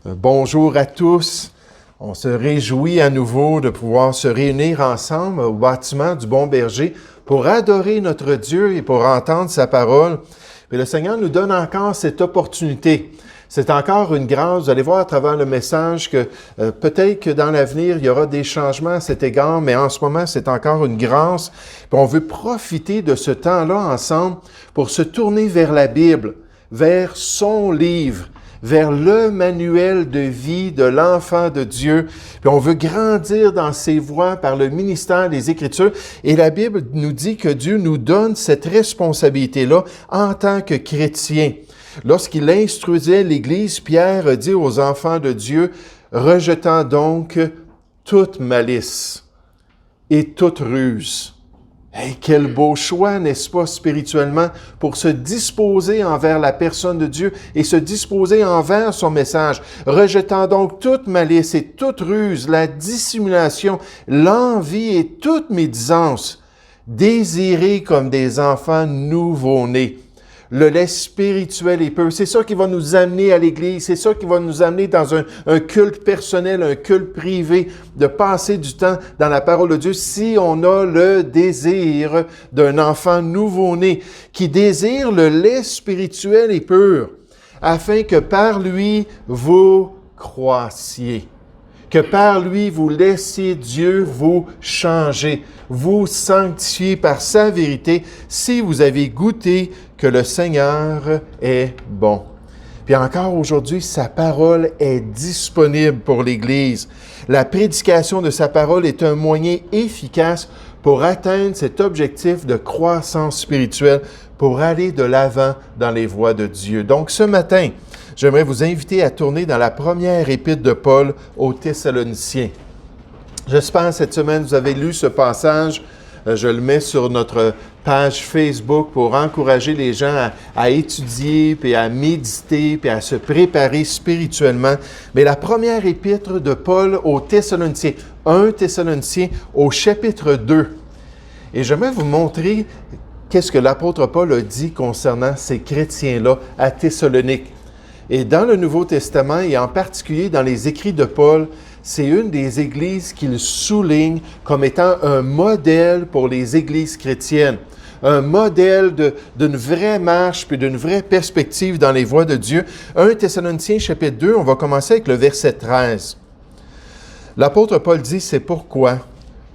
Bonjour à tous. On se réjouit à nouveau de pouvoir se réunir ensemble au bâtiment du Bon Berger pour adorer notre Dieu et pour entendre sa parole. Et le Seigneur nous donne encore cette opportunité. C'est encore une grâce. Vous allez voir à travers le message que peut-être que dans l'avenir, il y aura des changements à cet égard, mais en ce moment, c'est encore une grâce. Puis on veut profiter de ce temps-là ensemble pour se tourner vers la Bible, vers son livre, vers le manuel de vie de l'enfant de Dieu. Puis on veut grandir dans ses voies par le ministère des Écritures. Et la Bible nous dit que Dieu nous donne cette responsabilité-là en tant que chrétiens. Lorsqu'il instruisait l'Église, Pierre a dit aux enfants de Dieu, « Rejetant donc toute malice et toute ruse. » Hey, quel beau choix, n'est-ce pas, spirituellement, pour se disposer envers la personne de Dieu et se disposer envers son message. Rejetant donc toute malice et toute ruse, la dissimulation, l'envie et toute médisance, désirez comme des enfants nouveau-nés. Le lait spirituel et pur. C'est ça qui va nous amener à l'Église. C'est ça qui va nous amener dans un culte personnel, un culte privé, de passer du temps dans la parole de Dieu si on a le désir d'un enfant nouveau-né qui désire le lait spirituel et pur afin que par lui vous croissiez. Que par lui, vous laissiez Dieu vous changer, vous sanctifier par sa vérité, si vous avez goûté que le Seigneur est bon. Puis encore aujourd'hui, sa parole est disponible pour l'Église. La prédication de sa parole est un moyen efficace pour atteindre cet objectif de croissance spirituelle, pour aller de l'avant dans les voies de Dieu. Donc ce matin, j'aimerais vous inviter à tourner dans la première épître de Paul aux Thessaloniciens. J'espère cette semaine vous avez lu ce passage. Je le mets sur notre page Facebook pour encourager les gens à étudier, puis à méditer, puis à se préparer spirituellement. Mais la première épître de Paul aux Thessaloniciens, 1 Thessaloniciens au chapitre 2. Et j'aimerais vous montrer qu'est-ce que l'apôtre Paul a dit concernant ces chrétiens-là à Thessalonique. Et dans le Nouveau Testament, et en particulier dans les écrits de Paul, c'est une des églises qu'il souligne comme étant un modèle pour les églises chrétiennes, un modèle d'une vraie marche puis d'une vraie perspective dans les voies de Dieu. 1 Thessaloniciens chapitre 2, on va commencer avec le verset 13. L'apôtre Paul dit, « C'est pourquoi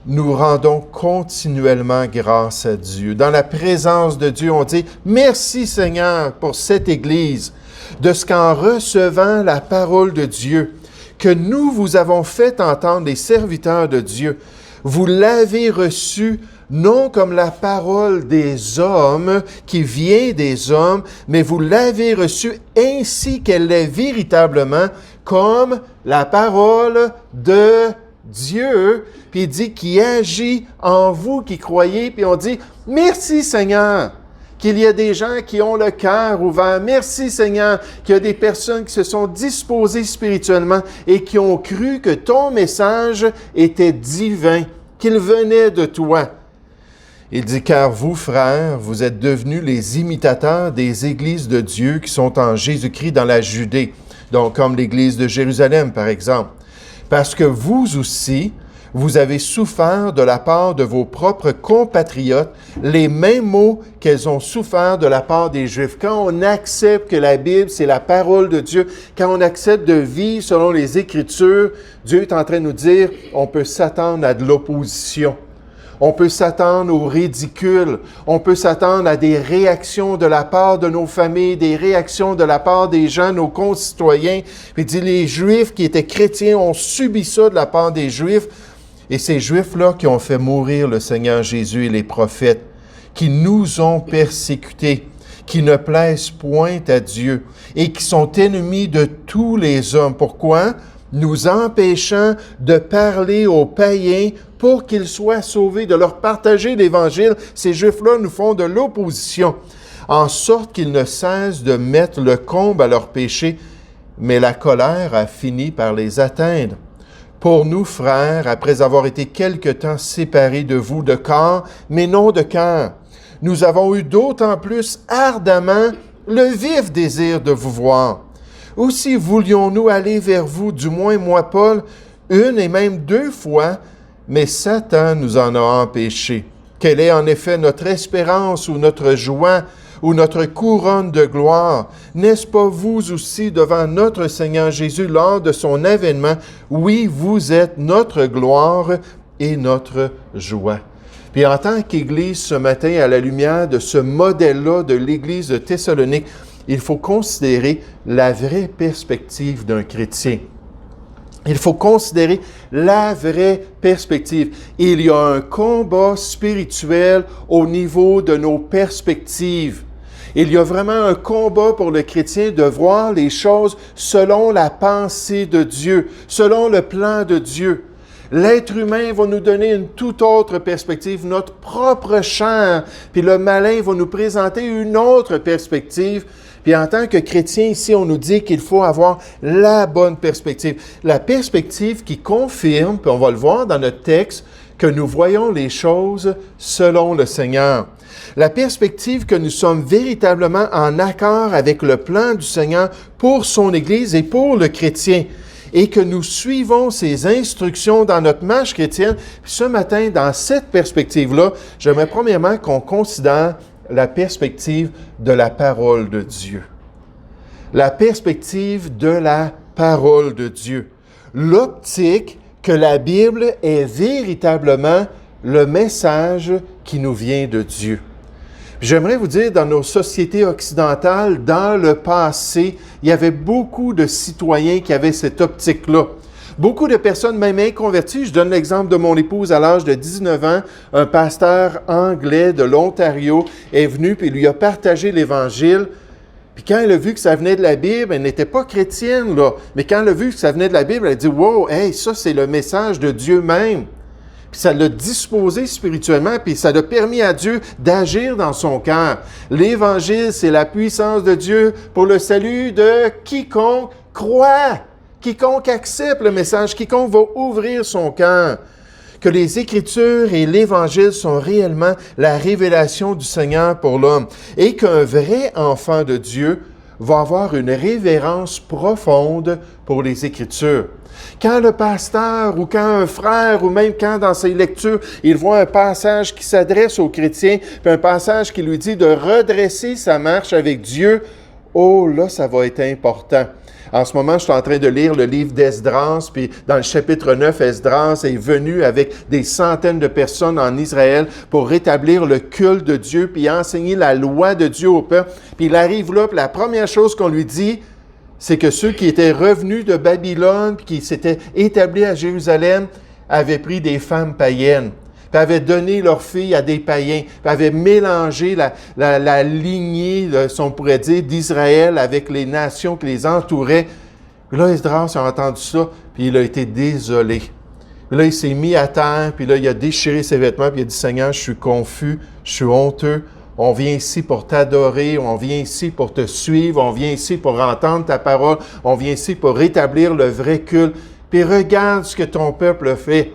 nous rendons continuellement grâce à Dieu. » Dans la présence de Dieu, on dit, « Merci Seigneur pour cette église, de ce qu'en recevant la parole de Dieu, que nous vous avons fait entendre les serviteurs de Dieu, vous l'avez reçue non comme la parole des hommes qui vient des hommes, mais vous l'avez reçue ainsi qu'elle est véritablement comme la parole de Dieu. » Puis il dit, qui agit en vous qui croyez, puis on dit, « Merci Seigneur ». Qu'il y a des gens qui ont le cœur ouvert. Merci Seigneur, qu'il y a des personnes qui se sont disposées spirituellement et qui ont cru que ton message était divin, qu'il venait de toi. Il dit, car vous, frères, vous êtes devenus les imitateurs des églises de Dieu qui sont en Jésus-Christ dans la Judée, donc comme l'église de Jérusalem, par exemple. Parce que vous aussi, vous avez souffert de la part de vos propres compatriotes les mêmes maux qu'elles ont souffert de la part des Juifs. Quand on accepte que la Bible, c'est la parole de Dieu, quand on accepte de vivre selon les Écritures, Dieu est en train de nous dire, on peut s'attendre à de l'opposition. On peut s'attendre au ridicule. On peut s'attendre à des réactions de la part de nos familles, des réactions de la part des gens, nos concitoyens. Puis il dit, les Juifs qui étaient chrétiens ont subi ça de la part des Juifs. Et ces Juifs-là qui ont fait mourir le Seigneur Jésus et les prophètes, qui nous ont persécutés, qui ne plaisent point à Dieu et qui sont ennemis de tous les hommes. Pourquoi? Nous empêchant de parler aux païens pour qu'ils soient sauvés, de leur partager l'Évangile. Ces Juifs-là nous font de l'opposition, en sorte qu'ils ne cessent de mettre le comble à leurs péchés, mais la colère a fini par les atteindre. Pour nous, frères, après avoir été quelque temps séparés de vous de corps, mais non de cœur, nous avons eu d'autant plus ardemment le vif désir de vous voir. Aussi voulions-nous aller vers vous, du moins moi, Paul, une et même 2 fois, mais Satan nous en a empêchés. Quelle est en effet notre espérance ou notre joie ou notre couronne de gloire? N'est-ce pas vous aussi devant notre Seigneur Jésus lors de son avènement? Oui, vous êtes notre gloire et notre joie. Puis en tant qu'Église ce matin, à la lumière de ce modèle-là de l'Église de Thessalonique, il faut considérer la vraie perspective d'un chrétien. Il faut considérer la vraie perspective. Il y a un combat spirituel au niveau de nos perspectives. Il y a vraiment un combat pour le chrétien de voir les choses selon la pensée de Dieu, selon le plan de Dieu. L'être humain va nous donner une toute autre perspective, notre propre chair, puis le malin va nous présenter une autre perspective. Puis en tant que chrétien, ici, on nous dit qu'il faut avoir la bonne perspective. La perspective qui confirme, puis on va le voir dans notre texte, que nous voyons les choses selon le Seigneur. La perspective que nous sommes véritablement en accord avec le plan du Seigneur pour son Église et pour le chrétien. Et que nous suivons ses instructions dans notre marche chrétienne. Puis ce matin, dans cette perspective-là, j'aimerais premièrement qu'on considère la perspective de la parole de Dieu. La perspective de la parole de Dieu. L'optique que la Bible est véritablement le message qui nous vient de Dieu. J'aimerais vous dire, dans nos sociétés occidentales, dans le passé, il y avait beaucoup de citoyens qui avaient cette optique-là. Beaucoup de personnes, même inconverties, je donne l'exemple de mon épouse à l'âge de 19 ans, un pasteur anglais de l'Ontario est venu puis lui a partagé l'Évangile. Puis quand elle a vu que ça venait de la Bible, elle n'était pas chrétienne, là, mais quand elle a vu que ça venait de la Bible, elle a dit « Wow, hey, ça c'est le message de Dieu même ». Puis ça l'a disposé spirituellement, puis ça l'a permis à Dieu d'agir dans son cœur. L'Évangile, c'est la puissance de Dieu pour le salut de quiconque croit. Quiconque accepte le message, quiconque va ouvrir son cœur, que les Écritures et l'Évangile sont réellement la révélation du Seigneur pour l'homme et qu'un vrai enfant de Dieu va avoir une révérence profonde pour les Écritures. Quand le pasteur ou quand un frère ou même quand dans ses lectures, il voit un passage qui s'adresse aux chrétiens, puis un passage qui lui dit de redresser sa marche avec Dieu, oh là, ça va être important. En ce moment, je suis en train de lire le livre d'Esdras, puis dans le chapitre 9, Esdras est venu avec des centaines de personnes en Israël pour rétablir le culte de Dieu, puis enseigner la loi de Dieu au peuple. Puis il arrive là, puis la première chose qu'on lui dit, c'est que ceux qui étaient revenus de Babylone, puis qui s'étaient établis à Jérusalem, avaient pris des femmes païennes, puis avaient donné leurs filles à des païens, puis avaient mélangé la lignée, si on pourrait dire, d'Israël avec les nations qui les entouraient. Puis là, Esdras a entendu ça, puis il a été désolé. Puis là, il s'est mis à terre, puis là, il a déchiré ses vêtements, puis il a dit, « Seigneur, je suis confus, je suis honteux. On vient ici pour t'adorer, on vient ici pour te suivre, on vient ici pour entendre ta parole, on vient ici pour rétablir le vrai culte. Puis regarde ce que ton peuple fait. »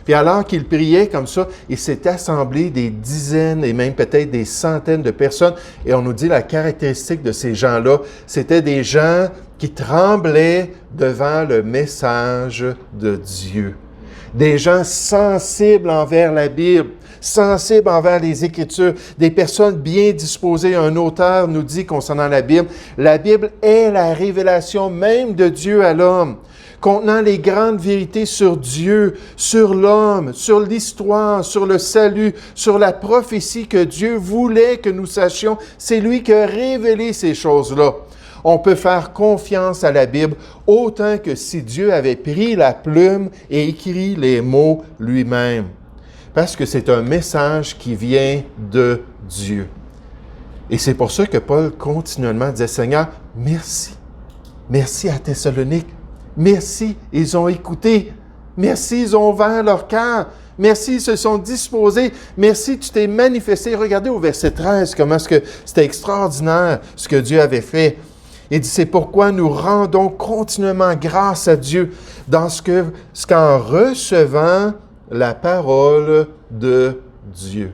Puis alors qu'il priait comme ça, il s'est assemblé des dizaines et même peut-être des centaines de personnes. Et on nous dit la caractéristique de ces gens-là, c'était des gens qui tremblaient devant le message de Dieu. Des gens sensibles envers la Bible, sensibles envers les Écritures, des personnes bien disposées. Un auteur nous dit concernant la Bible est la révélation même de Dieu à l'homme, contenant les grandes vérités sur Dieu, sur l'homme, sur l'histoire, sur le salut, sur la prophétie que Dieu voulait que nous sachions. C'est lui qui a révélé ces choses-là. On peut faire confiance à la Bible autant que si Dieu avait pris la plume et écrit les mots lui-même. Parce que c'est un message qui vient de Dieu. Et c'est pour ça que Paul continuellement disait, « Seigneur, merci. Merci à Thessalonique. Merci, ils ont écouté. Merci, ils ont ouvert leur cœur. Merci, ils se sont disposés. Merci, tu t'es manifesté. » Regardez au verset 13, comment est-ce que c'était extraordinaire ce que Dieu avait fait. Il dit, c'est pourquoi nous rendons continuellement grâce à Dieu dans ce qu'en recevant la parole de Dieu.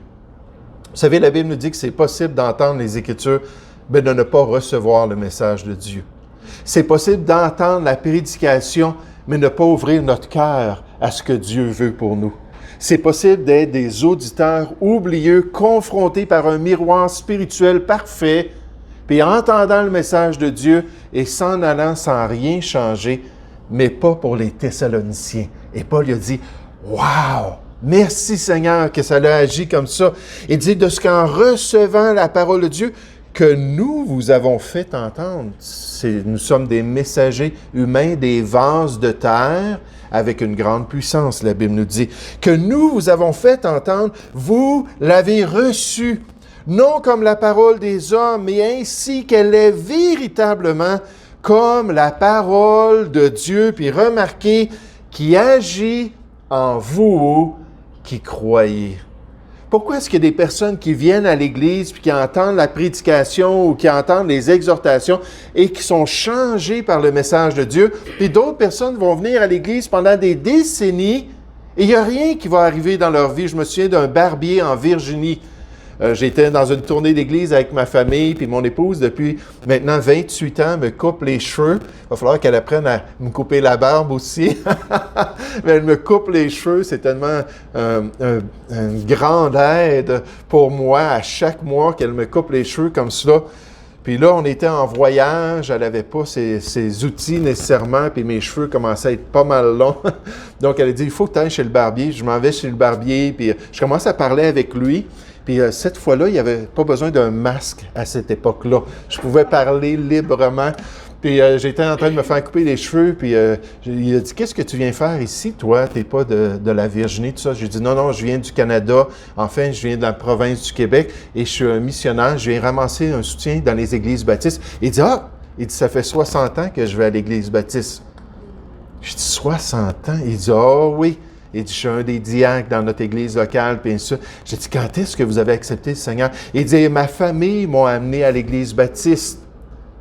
Vous savez, la Bible nous dit que c'est possible d'entendre les Écritures, mais de ne pas recevoir le message de Dieu. C'est possible d'entendre la prédication, mais ne pas ouvrir notre cœur à ce que Dieu veut pour nous. C'est possible d'être des auditeurs oublieux, confrontés par un miroir spirituel parfait, puis entendant le message de Dieu et s'en allant sans rien changer, mais pas pour les Thessaloniciens. Et Paul lui a dit, « Wow! Merci Seigneur que ça l'a agi comme ça. » Il dit, « De ce qu'en recevant la parole de Dieu, que nous vous avons fait entendre. » Nous sommes des messagers humains, des vases de terre, avec une grande puissance, la Bible nous dit. « Que nous vous avons fait entendre, vous l'avez reçu. » Non comme la parole des hommes, mais ainsi qu'elle est véritablement comme la parole de Dieu. Puis remarquez, qui agit en vous qui croyez. Pourquoi est-ce qu'il y a des personnes qui viennent à l'Église puis qui entendent la prédication ou qui entendent les exhortations et qui sont changées par le message de Dieu, puis d'autres personnes vont venir à l'Église pendant des décennies et il n'y a rien qui va arriver dans leur vie? Je me souviens d'un barbier en Virginie. J'étais dans une tournée d'église avec ma famille, puis mon épouse, depuis maintenant 28 ans, me coupe les cheveux. Il va falloir qu'elle apprenne à me couper la barbe aussi. Mais elle me coupe les cheveux. C'est tellement une grande aide pour moi à chaque mois qu'elle me coupe les cheveux comme cela. Puis là, on était en voyage, elle n'avait pas ses outils nécessairement, puis mes cheveux commençaient à être pas mal longs. Donc, elle a dit, il faut que tu ailles chez le barbier. Je m'en vais chez le barbier, puis je commence à parler avec lui. Puis cette fois-là, il n'y avait pas besoin d'un masque à cette époque-là. Je pouvais parler librement. Puis j'étais en train de me faire couper les cheveux, puis il a dit « Qu'est-ce que tu viens faire ici, toi? Tu n'es pas de la Virginie, tout ça. » J'ai dit « Non, je viens du Canada. Enfin, je viens de la province du Québec et je suis un missionnaire. Je viens ramasser un soutien dans les églises baptistes. » Il dit « Ah! » Il dit « Ça fait 60 ans que je vais à l'église baptiste. » Je dis « 60 ans? » Il dit « Ah oui. » Il dit, je suis un des diacres dans notre église locale, puis ça. J'ai dit, quand est-ce que vous avez accepté le Seigneur? Il dit, ma famille m'a amené à l'église baptiste,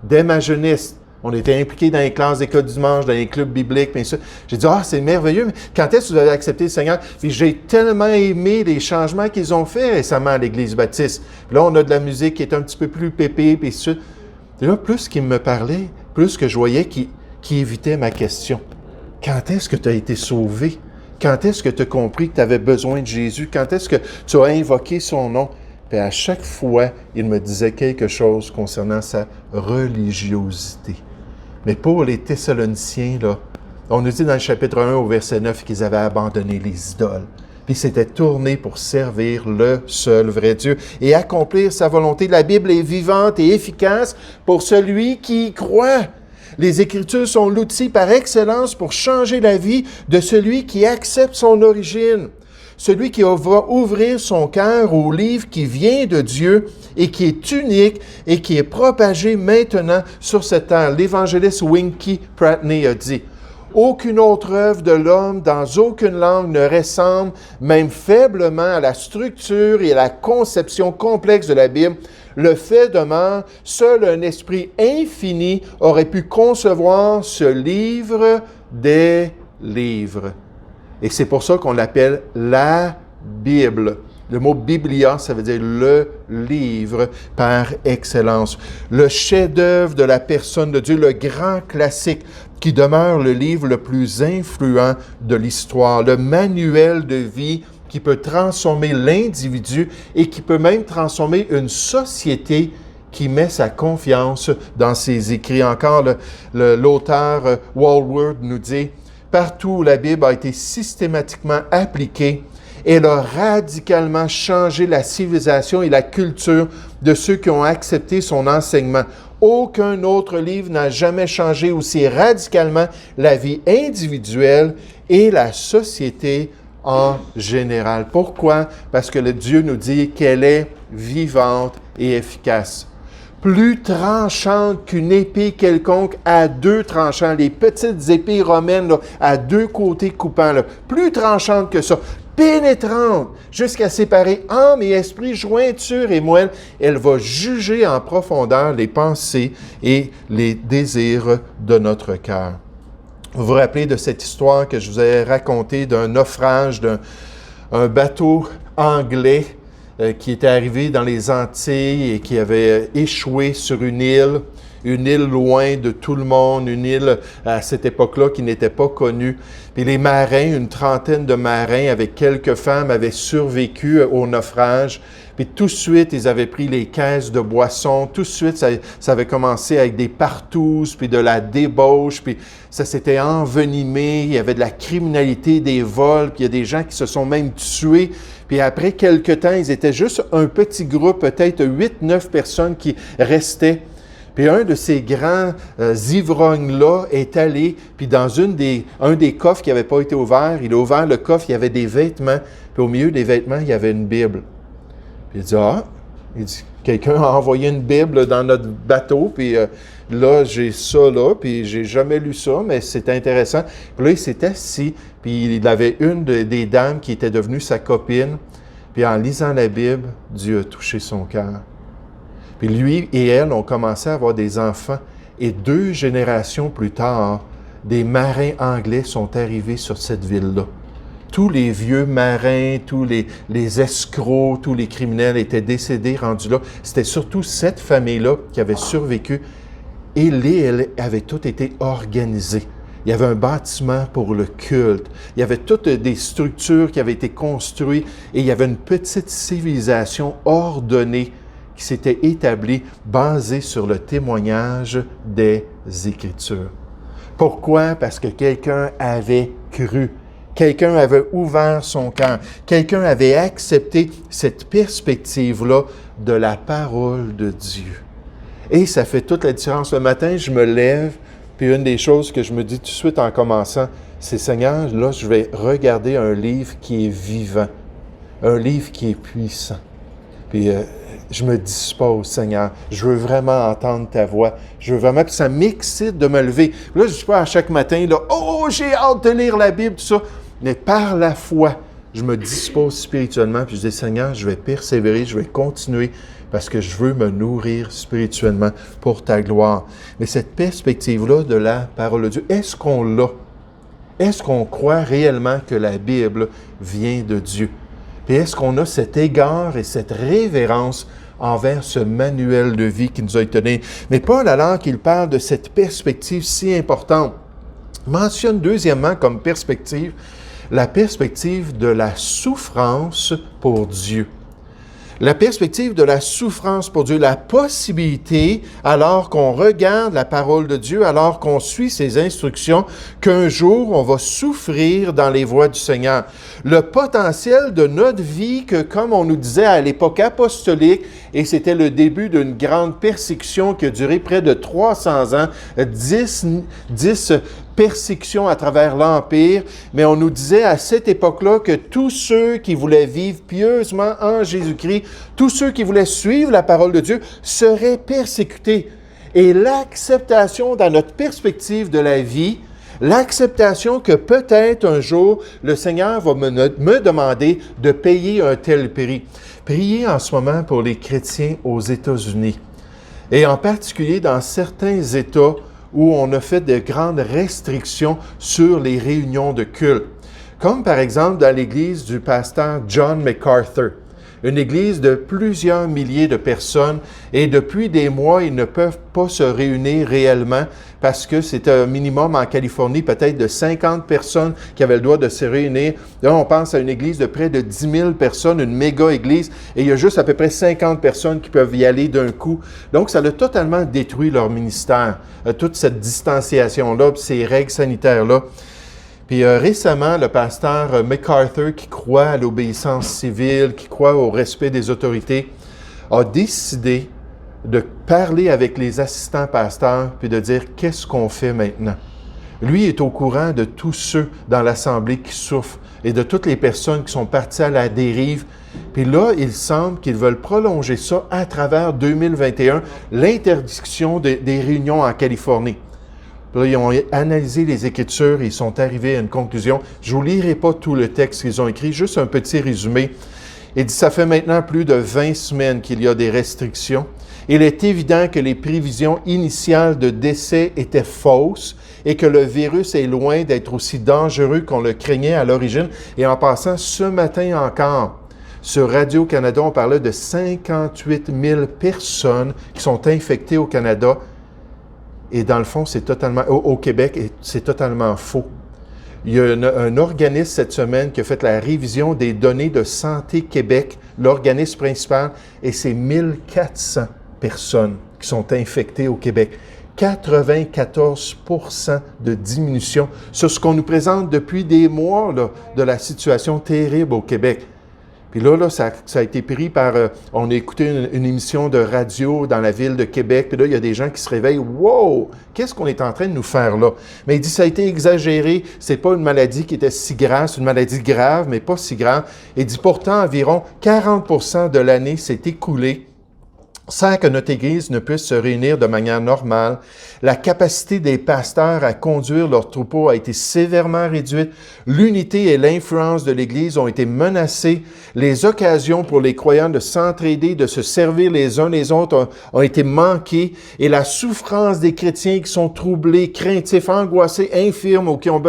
dès ma jeunesse. On était impliqués dans les classes d'école du dimanche, dans les clubs bibliques, puis ça. J'ai dit, c'est merveilleux, mais quand est-ce que vous avez accepté le Seigneur? Puis j'ai tellement aimé les changements qu'ils ont fait récemment à l'église baptiste. Puis là, on a de la musique qui est un petit peu plus pépée, puis ça. Et là, plus qu'il me parlait, plus que je voyais qu'il évitait ma question. Quand est-ce que tu as été sauvé? Quand est-ce que tu as compris que tu avais besoin de Jésus? Quand est-ce que tu as invoqué son nom? Puis à chaque fois, il me disait quelque chose concernant sa religiosité. Mais pour les Thessaloniciens, là, on nous dit dans le chapitre 1 au verset 9 qu'ils avaient abandonné les idoles. Puis ils s'étaient tournés pour servir le seul vrai Dieu et accomplir sa volonté. La Bible est vivante et efficace pour celui qui y croit. Les Écritures sont l'outil par excellence pour changer la vie de celui qui accepte son origine, celui qui va ouvrir son cœur au livre qui vient de Dieu et qui est unique et qui est propagé maintenant sur cette terre. L'évangéliste Winky Pratney a dit « Aucune autre œuvre de l'homme dans aucune langue ne ressemble, même faiblement, à la structure et à la conception complexe de la Bible. Le fait demeure, seul un esprit infini aurait pu concevoir ce livre des livres. » Et c'est pour ça qu'on l'appelle la Bible. Le mot « biblia », ça veut dire le livre par excellence. Le chef-d'œuvre de la personne de Dieu, le grand classique qui demeure le livre le plus influent de l'histoire, le manuel de vie qui peut transformer l'individu et qui peut même transformer une société qui met sa confiance dans ses écrits. Encore, l'auteur Walworth nous dit « Partout où la Bible a été systématiquement appliquée, elle a radicalement changé la civilisation et la culture de ceux qui ont accepté son enseignement. Aucun autre livre n'a jamais changé aussi radicalement la vie individuelle et la société en général. » Pourquoi? Parce que le Dieu nous dit qu'elle est vivante et efficace. Plus tranchante qu'une épée quelconque à deux tranchants, les petites épées romaines là, à deux côtés coupants, là, plus tranchante que ça, pénétrante jusqu'à séparer âme et esprit, jointure et moelle, elle va juger en profondeur les pensées et les désirs de notre cœur. Vous vous rappelez de cette histoire que je vous ai racontée d'un naufrage d'un bateau anglais qui était arrivé dans les Antilles et qui avait échoué sur une île. une île loin de tout le monde, une île à cette époque-là qui n'était pas connue. Puis les marins, une trentaine de marins avec quelques femmes avaient survécu au naufrage. Puis tout de suite, ils avaient pris les caisses de boissons. Tout de suite, ça avait commencé avec des partouzes, puis de la débauche, puis ça s'était envenimé. Il y avait de la criminalité, des vols, puis il y a des gens qui se sont même tués. Puis après quelque temps, ils étaient juste un petit groupe, peut-être 8-9 personnes qui restaient. Puis un de ces grands ivrognes-là est allé, puis dans un des coffres qui n'avait pas été ouvert, il a ouvert le coffre, il y avait des vêtements, puis au milieu des vêtements, il y avait une Bible. Puis il dit, quelqu'un a envoyé une Bible dans notre bateau, puis là, j'ai ça là, puis j'ai jamais lu ça, mais c'est intéressant. Puis là, il s'est assis, puis il avait une des dames qui était devenue sa copine, puis en lisant la Bible, Dieu a touché son cœur. Puis lui et elle ont commencé à avoir des enfants, et 2 générations plus tard, des marins anglais sont arrivés sur cette ville-là. Tous les vieux marins, tous les escrocs, tous les criminels étaient décédés, rendus là. C'était surtout cette famille-là qui avait survécu et elles avaient toutes été organisées. Il y avait un bâtiment pour le culte. Il y avait toutes des structures qui avaient été construites et il y avait une petite civilisation ordonnée qui s'était établie basée sur le témoignage des Écritures. Pourquoi? Parce que quelqu'un avait cru. Quelqu'un avait ouvert son cœur. Quelqu'un avait accepté cette perspective-là de la parole de Dieu. Et ça fait toute la différence. Le matin, je me lève, puis une des choses que je me dis tout de suite en commençant, c'est « Seigneur, là, je vais regarder un livre qui est vivant, un livre qui est puissant. » Puis je me dispose, Seigneur. Je veux vraiment entendre ta voix. Je veux vraiment... Puis ça m'excite de me lever. Puis là, je ne dis pas à chaque matin, là, « Oh, j'ai hâte de lire la Bible, tout ça. » Mais par la foi, je me dispose spirituellement, puis je dis, Seigneur, je vais persévérer, je vais continuer, parce que je veux me nourrir spirituellement pour ta gloire. Mais cette perspective-là de la parole de Dieu, est-ce qu'on l'a? Est-ce qu'on croit réellement que la Bible vient de Dieu? Puis est-ce qu'on a cet égard et cette révérence envers ce manuel de vie qui nous a été donné? Mais Paul, alors qu'il parle de cette perspective si importante, mentionne deuxièmement comme perspective la perspective de la souffrance pour Dieu. La perspective de la souffrance pour Dieu, la possibilité, alors qu'on regarde la parole de Dieu, alors qu'on suit ses instructions, qu'un jour on va souffrir dans les voies du Seigneur. Le potentiel de notre vie que, comme on nous disait à l'époque apostolique, et c'était le début d'une grande persécution qui a duré près de 300 ans, 10 persécutions à travers l'Empire, mais on nous disait à cette époque-là que tous ceux qui voulaient vivre pieusement en Jésus-Christ, tous ceux qui voulaient suivre la parole de Dieu seraient persécutés. Et l'acceptation dans notre perspective de la vie, l'acceptation que peut-être un jour le Seigneur va me demander de payer un tel prix. Priez en ce moment pour les chrétiens aux États-Unis, et en particulier dans certains États où on a fait de grandes restrictions sur les réunions de culte. Comme par exemple dans l'église du pasteur John MacArthur, une église de plusieurs milliers de personnes, et depuis des mois, ils ne peuvent pas se réunir réellement parce que c'est un minimum en Californie, peut-être de 50 personnes qui avaient le droit de se réunir. Là, on pense à une église de près de 10 000 personnes, une méga-église, et il y a juste à peu près 50 personnes qui peuvent y aller d'un coup. Donc, ça a totalement détruit leur ministère, toute cette distanciation-là, ces règles sanitaires-là. Puis récemment, le pasteur MacArthur, qui croit à l'obéissance civile, qui croit au respect des autorités, a décidé de parler avec les assistants pasteurs puis de dire « Qu'est-ce qu'on fait maintenant? » Lui est au courant de tous ceux dans l'Assemblée qui souffrent et de toutes les personnes qui sont parties à la dérive. Puis là, il semble qu'ils veulent prolonger ça à travers 2021, l'interdiction des réunions en Californie. Là, ils ont analysé les Écritures et ils sont arrivés à une conclusion. Je ne vous lirai pas tout le texte qu'ils ont écrit, juste un petit résumé. Il dit, ça fait maintenant plus de 20 semaines qu'il y a des restrictions. Il est évident que les prévisions initiales de décès étaient fausses et que le virus est loin d'être aussi dangereux qu'on le craignait à l'origine. Et en passant, ce matin encore, sur Radio-Canada, on parlait de 58 000 personnes qui sont infectées au Canada. Et dans le fond, c'est totalement, au Québec, c'est totalement faux. Il y a un organisme cette semaine qui a fait la révision des données de Santé Québec, l'organisme principal, et c'est 1400 personnes qui sont infectées au Québec. 94% de diminution sur ce qu'on nous présente depuis des mois là, de la situation terrible au Québec. Puis là ça a été pris par... on a écouté une émission de radio dans la ville de Québec, puis là, il y a des gens qui se réveillent. « Wow! Qu'est-ce qu'on est en train de nous faire là? » Mais il dit, ça a été exagéré. C'est pas une maladie qui était si grave. C'est une maladie grave, mais pas si grave. Il dit, pourtant, environ 40% de l'année s'est écoulée sans que notre Église ne puisse se réunir de manière normale. La capacité des pasteurs à conduire leurs troupeaux a été sévèrement réduite. L'unité et l'influence de l'Église ont été menacées. Les occasions pour les croyants de s'entraider, de se servir les uns les autres ont été manquées. Et la souffrance des chrétiens qui sont troublés, craintifs, angoissés, infirmes ou qui ont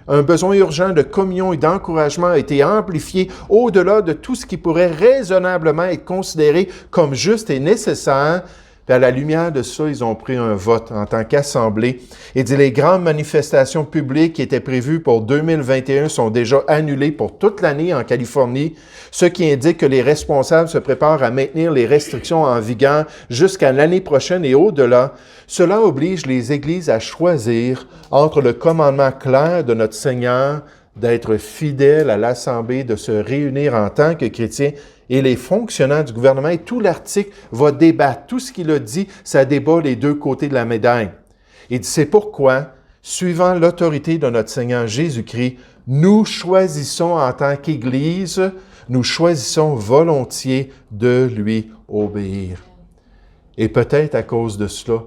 un besoin urgent de communion et d'encouragement a été amplifiée au-delà de tout ce qui pourrait raisonnablement être considéré comme juste et nécessaire. Puis à la lumière de ça, ils ont pris un vote en tant qu'assemblée. Il dit, les grandes manifestations publiques qui étaient prévues pour 2021 sont déjà annulées pour toute l'année en Californie, ce qui indique que les responsables se préparent à maintenir les restrictions en vigueur jusqu'à l'année prochaine et au-delà. Cela oblige les églises à choisir entre le commandement clair de notre Seigneur d'être fidèles à l'Assemblée, de se réunir en tant que chrétiens, et les fonctionnaires du gouvernement, et tout l'article va débattre. Tout ce qu'il a dit, ça débat les deux côtés de la médaille. Il dit, c'est pourquoi, suivant l'autorité de notre Seigneur Jésus-Christ, nous choisissons en tant qu'Église, nous choisissons volontiers de lui obéir. Et peut-être à cause de cela,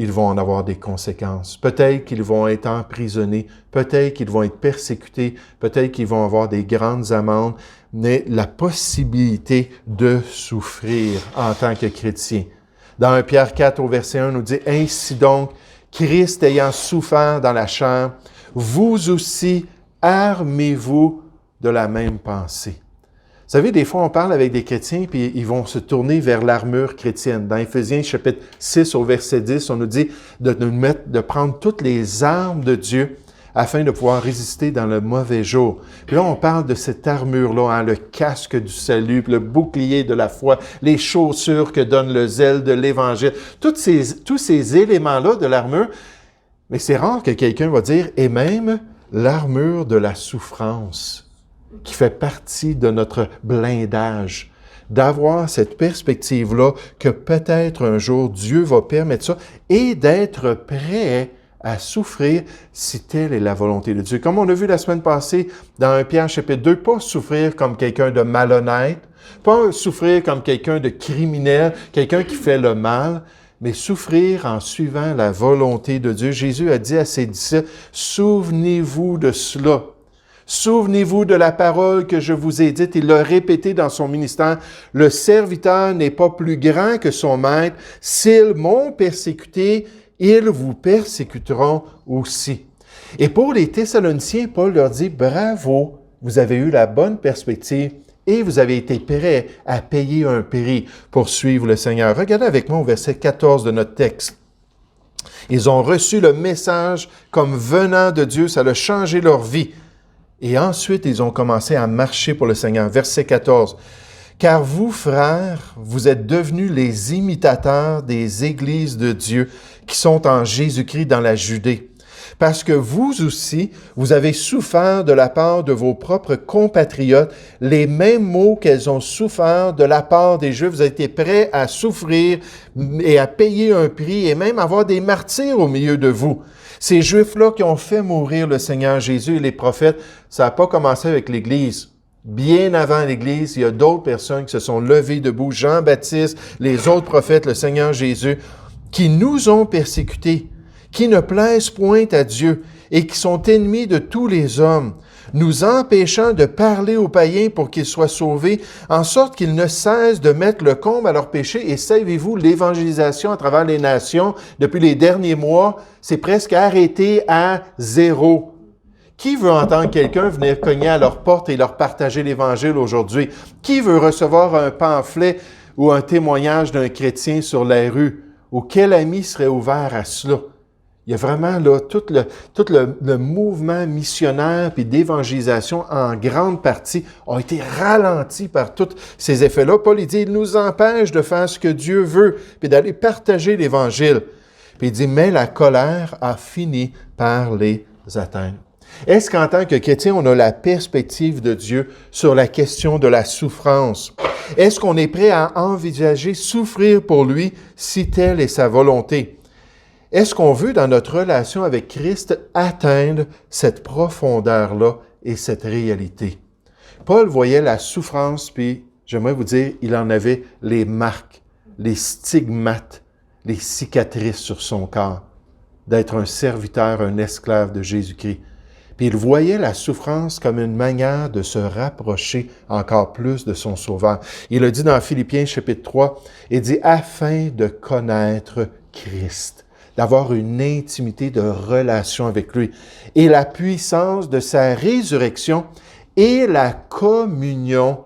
ils vont en avoir des conséquences. Peut-être qu'ils vont être emprisonnés, peut-être qu'ils vont être persécutés, peut-être qu'ils vont avoir des grandes amendes, mais la possibilité de souffrir en tant que chrétien. Dans 1 Pierre 4 au verset 1, on nous dit « Ainsi donc, Christ ayant souffert dans la chair, vous aussi armez-vous de la même pensée. » Vous savez, des fois, on parle avec des chrétiens, puis ils vont se tourner vers l'armure chrétienne. Dans Éphésiens chapitre 6 au verset 10, on nous dit de prendre toutes les armes de Dieu afin de pouvoir résister dans le mauvais jour. Puis là, on parle de cette armure-là, hein, le casque du salut, le bouclier de la foi, les chaussures que donne le zèle de l'Évangile. Tous ces éléments-là de l'armure, mais c'est rare que quelqu'un va dire, et même l'armure de la souffrance, qui fait partie de notre blindage, d'avoir cette perspective-là que peut-être un jour Dieu va permettre ça et d'être prêt à souffrir si telle est la volonté de Dieu. Comme on a vu la semaine passée dans 1 Pierre chapitre 2, pas souffrir comme quelqu'un de malhonnête, pas souffrir comme quelqu'un de criminel, quelqu'un qui fait le mal, mais souffrir en suivant la volonté de Dieu. Jésus a dit à ses disciples, « Souvenez-vous de cela. » Souvenez-vous de la parole que je vous ai dite. Il l'a répété dans son ministère. Le serviteur n'est pas plus grand que son maître. S'ils m'ont persécuté, ils vous persécuteront aussi. Et pour les Thessaloniciens, Paul leur dit, bravo, vous avez eu la bonne perspective et vous avez été prêts à payer un prix pour suivre le Seigneur. Regardez avec moi au verset 14 de notre texte. Ils ont reçu le message comme venant de Dieu, ça a changé leur vie. Et ensuite, ils ont commencé à marcher pour le Seigneur. Verset 14. « Car vous, frères, vous êtes devenus les imitateurs des églises de Dieu qui sont en Jésus-Christ dans la Judée. Parce que vous aussi, vous avez souffert de la part de vos propres compatriotes les mêmes maux qu'elles ont souffert de la part des Juifs. Vous avez été prêts à souffrir et à payer un prix et même avoir des martyrs au milieu de vous. » Ces Juifs-là qui ont fait mourir le Seigneur Jésus et les prophètes, ça n'a pas commencé avec l'Église. Bien avant l'Église, il y a d'autres personnes qui se sont levées debout, Jean-Baptiste, les autres prophètes, le Seigneur Jésus, qui nous ont persécutés, qui ne plaisent point à Dieu et qui sont ennemis de tous les hommes, nous empêchant de parler aux païens pour qu'ils soient sauvés, en sorte qu'ils ne cessent de mettre le comble à leurs péchés. Et savez-vous, l'évangélisation à travers les nations, depuis les derniers mois, c'est presque arrêté à zéro. Qui veut entendre quelqu'un venir cogner à leur porte et leur partager l'Évangile aujourd'hui? Qui veut recevoir un pamphlet ou un témoignage d'un chrétien sur la rue? Ou quel ami serait ouvert à cela? Il y a vraiment là, tout le mouvement missionnaire puis d'évangélisation en grande partie a été ralenti par tous ces effets-là. Paul, il dit, il nous empêche de faire ce que Dieu veut puis d'aller partager l'Évangile. Puis il dit, mais la colère a fini par les atteindre. Est-ce qu'en tant que chrétien, on a la perspective de Dieu sur la question de la souffrance? Est-ce qu'on est prêt à envisager souffrir pour lui si telle est sa volonté? Est-ce qu'on veut, dans notre relation avec Christ, atteindre cette profondeur-là et cette réalité? Paul voyait la souffrance, puis j'aimerais vous dire, il en avait les marques, les stigmates, les cicatrices sur son corps, d'être un serviteur, un esclave de Jésus-Christ. Puis il voyait la souffrance comme une manière de se rapprocher encore plus de son Sauveur. Il a dit dans Philippiens chapitre 3, il dit « afin de connaître Christ ». D'avoir une intimité de relation avec lui. Et la puissance de sa résurrection et la communion.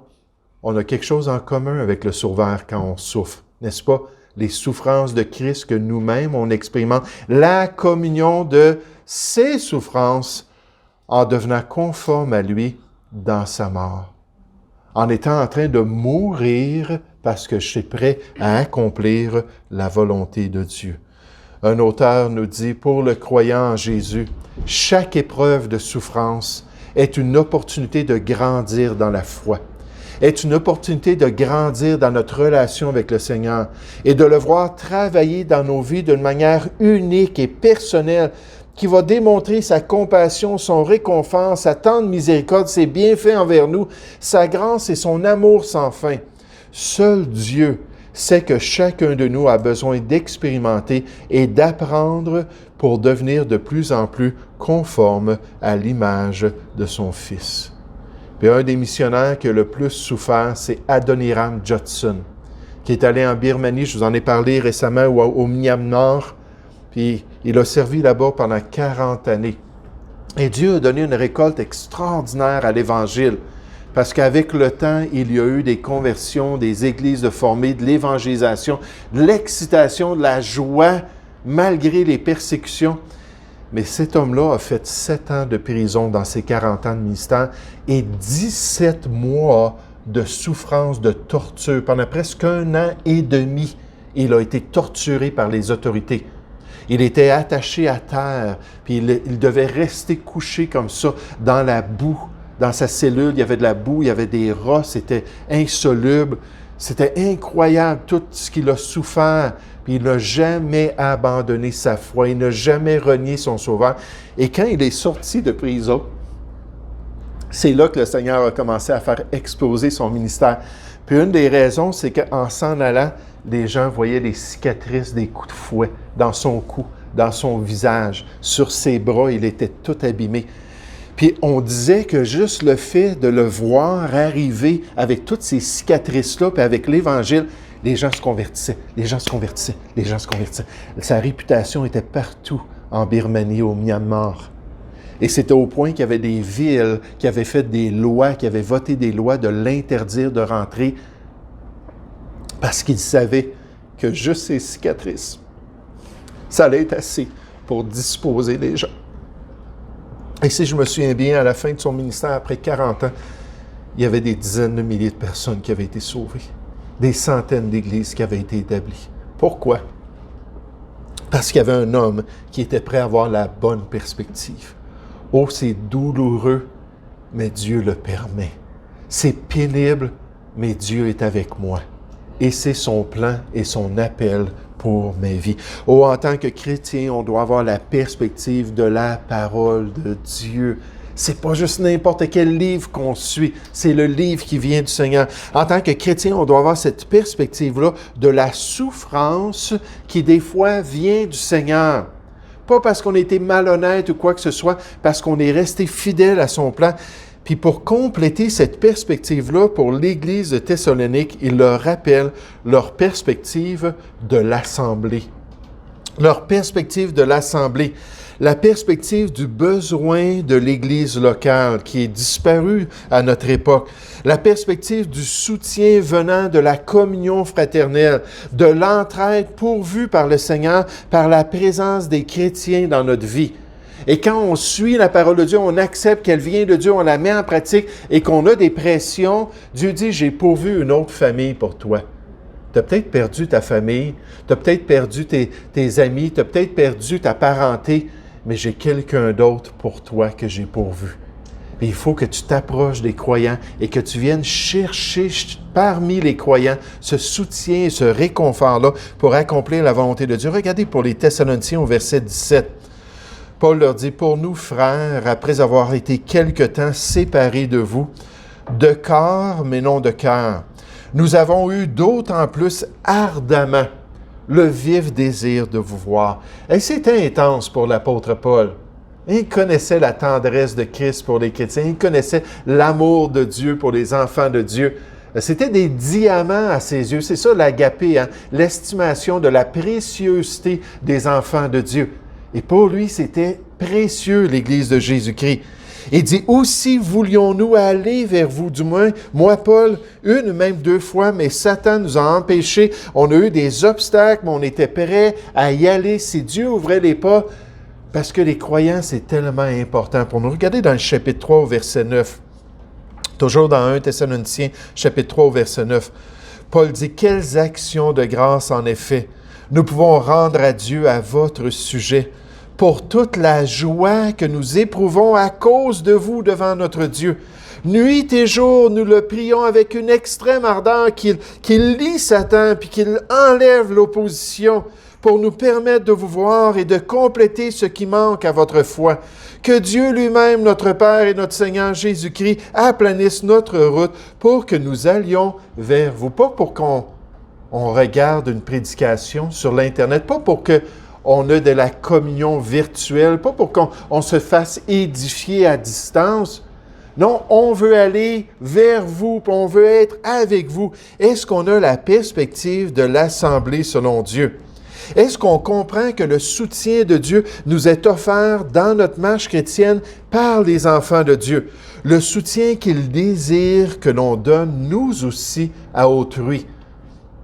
On a quelque chose en commun avec le Sauveur quand on souffre, n'est-ce pas? Les souffrances de Christ que nous-mêmes, on expérimente. La communion de ses souffrances en devenant conforme à lui dans sa mort. En étant en train de mourir parce que je suis prêt à accomplir la volonté de Dieu. Un auteur nous dit, pour le croyant en Jésus, chaque épreuve de souffrance est une opportunité de grandir dans la foi, est une opportunité de grandir dans notre relation avec le Seigneur et de le voir travailler dans nos vies d'une manière unique et personnelle qui va démontrer sa compassion, son réconfort, sa tendre miséricorde, ses bienfaits envers nous, sa grâce et son amour sans fin. Seul Dieu sait que chacun de nous a besoin d'expérimenter et d'apprendre pour devenir de plus en plus conforme à l'image de son Fils. Puis un des missionnaires qui a le plus souffert, c'est Adoniram Judson, qui est allé en Birmanie, je vous en ai parlé récemment, au Myanmar, puis il a servi là-bas pendant 40 années. Et Dieu a donné une récolte extraordinaire à l'Évangile. Parce qu'avec le temps, il y a eu des conversions, des églises de formées, de l'évangélisation, de l'excitation, de la joie, malgré les persécutions. Mais cet homme-là a fait 7 ans de prison dans ses 40 ans de ministère et 17 mois de souffrance, de torture. Pendant presque 1 an et demi, il a été torturé par les autorités. Il était attaché à terre, puis il devait rester couché comme ça, dans la boue. Dans sa cellule, il y avait de la boue, il y avait des rats, c'était insoluble. C'était incroyable tout ce qu'il a souffert. Puis il n'a jamais abandonné sa foi, il n'a jamais renié son Sauveur. Et quand il est sorti de prison, c'est là que le Seigneur a commencé à faire exploser son ministère. Puis une des raisons, c'est qu'en s'en allant, les gens voyaient des cicatrices, des coups de fouet dans son cou, dans son visage, sur ses bras, il était tout abîmé. Puis on disait que juste le fait de le voir arriver avec toutes ces cicatrices-là, puis avec l'Évangile, les gens se convertissaient, les gens se convertissaient, les gens se convertissaient. Sa réputation était partout en Birmanie, au Myanmar. Et c'était au point qu'il y avait des villes qui avaient fait des lois, qui avaient voté des lois de l'interdire de rentrer parce qu'ils savaient que juste ces cicatrices, ça allait être assez pour disposer les gens. Et si je me souviens bien, à la fin de son ministère, après 40 ans, il y avait des dizaines de milliers de personnes qui avaient été sauvées, des centaines d'églises qui avaient été établies. Pourquoi? Parce qu'il y avait un homme qui était prêt à avoir la bonne perspective. Oh, c'est douloureux, mais Dieu le permet. C'est pénible, mais Dieu est avec moi. Et c'est son plan et son appel pour ma vie. Oh, en tant que chrétien, on doit avoir la perspective de la parole de Dieu. C'est pas juste n'importe quel livre qu'on suit, c'est le livre qui vient du Seigneur. En tant que chrétien, on doit avoir cette perspective-là de la souffrance qui des fois vient du Seigneur. Pas parce qu'on a été malhonnête ou quoi que ce soit, parce qu'on est resté fidèle à son plan. Puis pour compléter cette perspective-là, pour l'Église de Thessalonique, il leur rappelle leur perspective de l'Assemblée. Leur perspective de l'Assemblée. La perspective du besoin de l'Église locale qui est disparue à notre époque. La perspective du soutien venant de la communion fraternelle, de l'entraide pourvue par le Seigneur, par la présence des chrétiens dans notre vie. Et quand on suit la parole de Dieu, on accepte qu'elle vient de Dieu, on la met en pratique et qu'on a des pressions, Dieu dit, j'ai pourvu une autre famille pour toi. Tu as peut-être perdu ta famille, tu as peut-être perdu tes amis, tu as peut-être perdu ta parenté, mais j'ai quelqu'un d'autre pour toi que j'ai pourvu. Et il faut que tu t'approches des croyants et que tu viennes chercher parmi les croyants ce soutien et ce réconfort-là pour accomplir la volonté de Dieu. Regardez pour les Thessaloniciens au verset 17. Paul leur dit, « Pour nous, frères, après avoir été quelque temps séparés de vous, de corps, mais non de cœur, nous avons eu d'autant plus ardemment le vif désir de vous voir. » Et c'était intense pour l'apôtre Paul. Il connaissait la tendresse de Christ pour les chrétiens. Il connaissait l'amour de Dieu pour les enfants de Dieu. C'était des diamants à ses yeux. C'est ça l'agapé, hein? L'estimation de la préciosité des enfants de Dieu. Et pour lui, c'était précieux, l'Église de Jésus-Christ. Il dit, « Aussi voulions-nous aller vers vous, du moins, moi, Paul, une, même 2 fois, mais Satan nous a empêchés. On a eu des obstacles, mais on était prêts à y aller si Dieu ouvrait les pas. » Parce que les croyants, c'est tellement important pour nous. Regardez dans le chapitre 3 au verset 9. Toujours dans 1 Thessaloniciens, chapitre 3 au verset 9. Paul dit, « Quelles actions de grâce, en effet, nous pouvons rendre à Dieu à votre sujet, pour toute la joie que nous éprouvons à cause de vous devant notre Dieu. Nuit et jour, nous le prions avec une extrême ardeur qu'il lie Satan, puis qu'il enlève l'opposition pour nous permettre de vous voir et de compléter ce qui manque à votre foi. Que Dieu lui-même, notre Père et notre Seigneur Jésus-Christ, aplanisse notre route pour que nous allions vers vous. » Pas pour qu'on regarde une prédication sur l'Internet, pas pour qu'on ait de la communion virtuelle, pas pour qu'on se fasse édifier à distance. Non, on veut aller vers vous, puis on veut être avec vous. Est-ce qu'on a la perspective de l'Assemblée selon Dieu? Est-ce qu'on comprend que le soutien de Dieu nous est offert dans notre marche chrétienne par les enfants de Dieu? Le soutien qu'il désire que l'on donne nous aussi à autrui.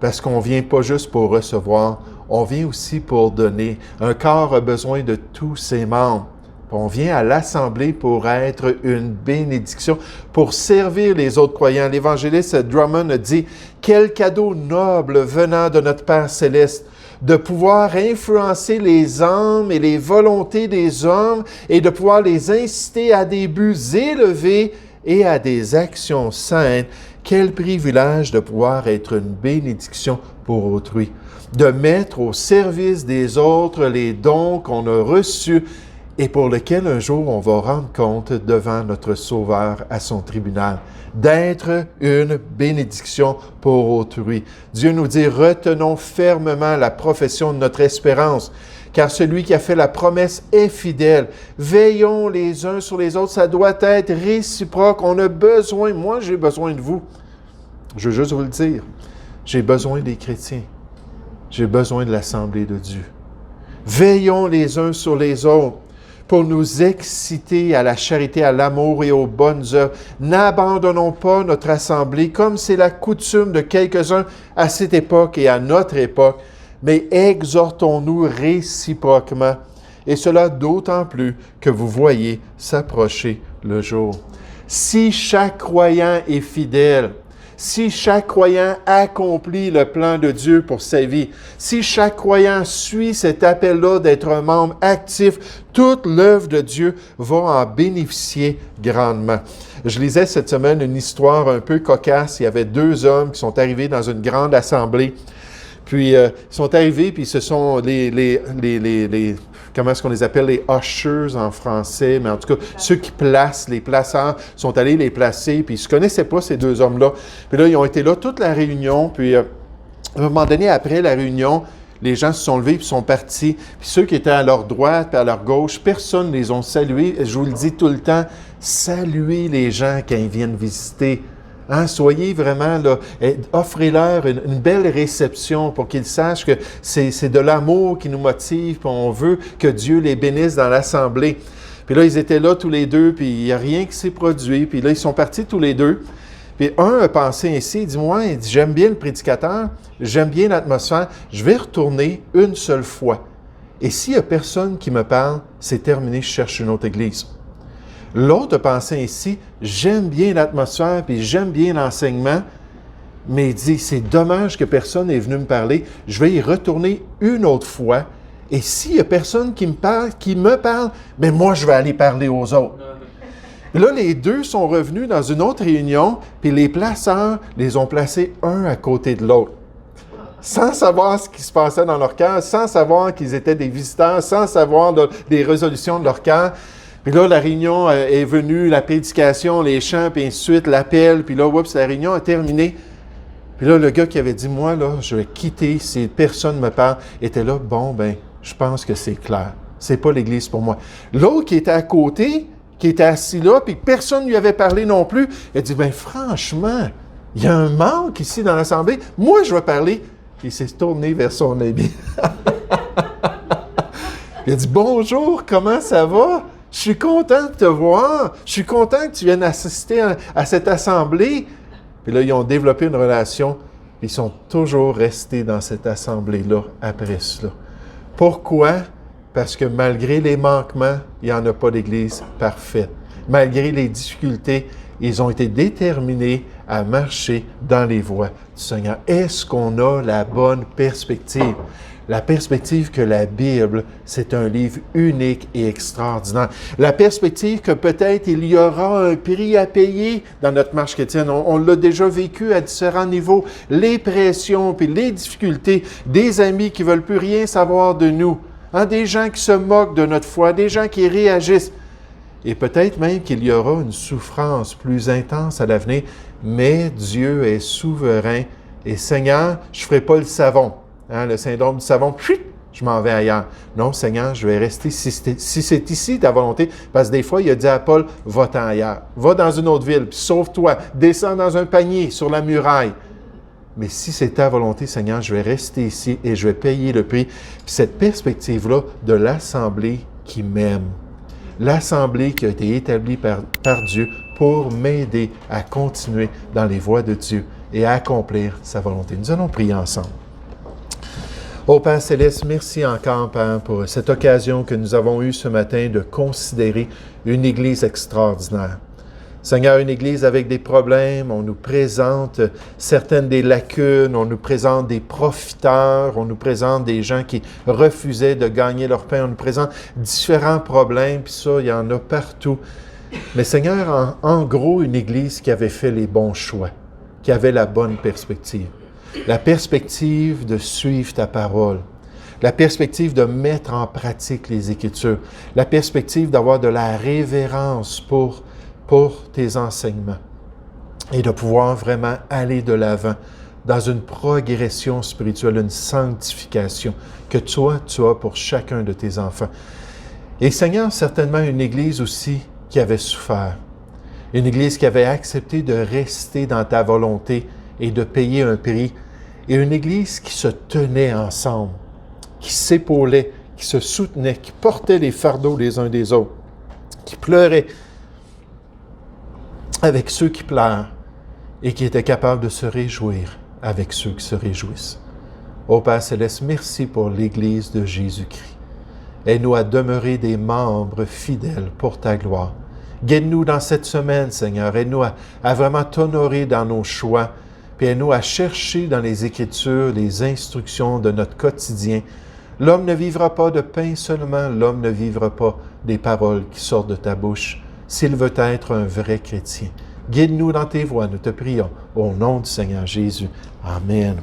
Parce qu'on ne vient pas juste pour recevoir, on vient aussi pour donner. Un corps a besoin de tous ses membres. On vient à l'Assemblée pour être une bénédiction, pour servir les autres croyants. L'évangéliste Drummond a dit « Quel cadeau noble venant de notre Père céleste de pouvoir influencer les âmes et les volontés des hommes et de pouvoir les inciter à des buts élevés et à des actions saintes. Quel privilège de pouvoir être une bénédiction pour autrui, de mettre au service des autres les dons qu'on a reçus et pour lesquels un jour on va rendre compte devant notre Sauveur à son tribunal, d'être une bénédiction pour autrui. Dieu nous dit, retenons fermement la profession de notre espérance, car celui qui a fait la promesse est fidèle. Veillons les uns sur les autres, ça doit être réciproque. On a besoin, moi j'ai besoin de vous. Je veux juste vous le dire, j'ai besoin des chrétiens. J'ai besoin de l'Assemblée de Dieu. Veillons les uns sur les autres pour nous exciter à la charité, à l'amour et aux bonnes œuvres. N'abandonnons pas notre assemblée comme c'est la coutume de quelques-uns à cette époque et à notre époque, mais exhortons-nous réciproquement, et cela d'autant plus que vous voyez s'approcher le jour. Si chaque croyant est fidèle, si chaque croyant accomplit le plan de Dieu pour sa vie, si chaque croyant suit cet appel-là d'être un membre actif, toute l'œuvre de Dieu va en bénéficier grandement. Je lisais cette semaine une histoire un peu cocasse. Il y avait 2 hommes qui sont arrivés dans une grande assemblée. Puis, ils sont arrivés, puis ce sont comment est-ce qu'on les appelle, les ushers en français, mais en tout cas, ceux qui placent, les plaçants, sont allés les placer, puis ils ne se connaissaient pas, ces 2 hommes-là. Puis là, ils ont été là toute la réunion, puis à un moment donné, après la réunion, les gens se sont levés puis sont partis. Puis ceux qui étaient à leur droite puis à leur gauche, personne ne les a salués. Je vous le dis tout le temps, saluez les gens quand ils viennent visiter. Hein, soyez vraiment là, offrez-leur une belle réception pour qu'ils sachent que c'est de l'amour qui nous motive, puis on veut que Dieu les bénisse dans l'assemblée. Puis là, ils étaient là tous les deux, puis il n'y a rien qui s'est produit. Puis là, ils sont partis tous les deux. Puis un a pensé ainsi, il dit, moi, il dit, j'aime bien le prédicateur, j'aime bien l'atmosphère, je vais retourner une seule fois. Et s'il n'y a personne qui me parle, c'est terminé, je cherche une autre église. L'autre a pensé ainsi, j'aime bien l'atmosphère, puis j'aime bien l'enseignement, mais il dit, c'est dommage que personne n'est venu me parler, je vais y retourner une autre fois, et s'il n'y a personne qui me parle, bien moi, je vais aller parler aux autres. Là, les deux sont revenus dans une autre réunion, puis les placeurs les ont placés un à côté de l'autre. Sans savoir ce qui se passait dans leur cœur, sans savoir qu'ils étaient des visiteurs, sans savoir des résolutions de leur cœur. Puis là, la réunion est venue, la prédication, les chants, puis ainsi de suite, l'appel, puis là, oups, la réunion a terminé. Puis là, le gars qui avait dit, moi, là, je vais quitter si personne ne me parle, était là, bon, ben, je pense que c'est clair. C'est pas l'Église pour moi. L'autre qui était à côté, qui était assis là, puis personne ne lui avait parlé non plus, il a dit, ben, franchement, il y a un manque ici dans l'Assemblée, moi, je vais parler. Il s'est tourné vers son ami. Il a dit, bonjour, comment ça va? Je suis content de te voir. Je suis content que tu viennes assister à cette assemblée. Puis là, ils ont développé une relation. Ils sont toujours restés dans cette assemblée-là après cela. Pourquoi? Parce que malgré les manquements, il n'y en a pas d'Église parfaite. Malgré les difficultés, ils ont été déterminés à marcher dans les voies du Seigneur. Est-ce qu'on a la bonne perspective? La perspective que la Bible, c'est un livre unique et extraordinaire. La perspective que peut-être il y aura un prix à payer dans notre marche chrétienne. On l'a déjà vécu à différents niveaux. Les pressions puis les difficultés, des amis qui ne veulent plus rien savoir de nous, hein, des gens qui se moquent de notre foi, des gens qui réagissent. Et peut-être même qu'il y aura une souffrance plus intense à l'avenir, mais Dieu est souverain. Et Seigneur, je ne ferai pas le savon. Hein, le syndrome du savon, je m'en vais ailleurs. Non, Seigneur, je vais rester si c'est ici ta volonté. Parce que des fois, il a dit à Paul, va-t'en ailleurs. Va dans une autre ville, puis sauve-toi. Descends dans un panier sur la muraille. Mais si c'est ta volonté, Seigneur, je vais rester ici et je vais payer le prix. Puis cette perspective-là de l'Assemblée qui m'aime. L'Assemblée qui a été établie par Dieu pour m'aider à continuer dans les voies de Dieu et à accomplir sa volonté. Nous allons prier ensemble. Ô Père Céleste, merci encore, Père, pour cette occasion que nous avons eue ce matin de considérer une Église extraordinaire. Seigneur, une Église avec des problèmes, on nous présente certaines des lacunes, on nous présente des profiteurs, on nous présente des gens qui refusaient de gagner leur pain, on nous présente différents problèmes, puis ça, il y en a partout. Mais Seigneur, en gros, une Église qui avait fait les bons choix, qui avait la bonne perspective. La perspective de suivre ta parole, la perspective de mettre en pratique les Écritures, la perspective d'avoir de la révérence pour tes enseignements et de pouvoir vraiment aller de l'avant dans une progression spirituelle, une sanctification que toi, tu as pour chacun de tes enfants. Et Seigneur, certainement une Église aussi qui avait souffert, une Église qui avait accepté de rester dans ta volonté et de payer un prix, et une Église qui se tenait ensemble, qui s'épaulait, qui se soutenait, qui portait les fardeaux les uns des autres, qui pleurait avec ceux qui pleurent et qui était capable de se réjouir avec ceux qui se réjouissent. Ô Père Céleste, merci pour l'Église de Jésus-Christ. Aide-nous à demeurer des membres fidèles pour ta gloire. Guide-nous dans cette semaine, Seigneur. Aide-nous à vraiment t'honorer dans nos choix, puis aide-nous à chercher dans les Écritures les instructions de notre quotidien. L'homme ne vivra pas de pain seulement, l'homme ne vivra pas des paroles qui sortent de ta bouche, s'il veut être un vrai chrétien. Guide-nous dans tes voies, nous te prions, au nom du Seigneur Jésus. Amen.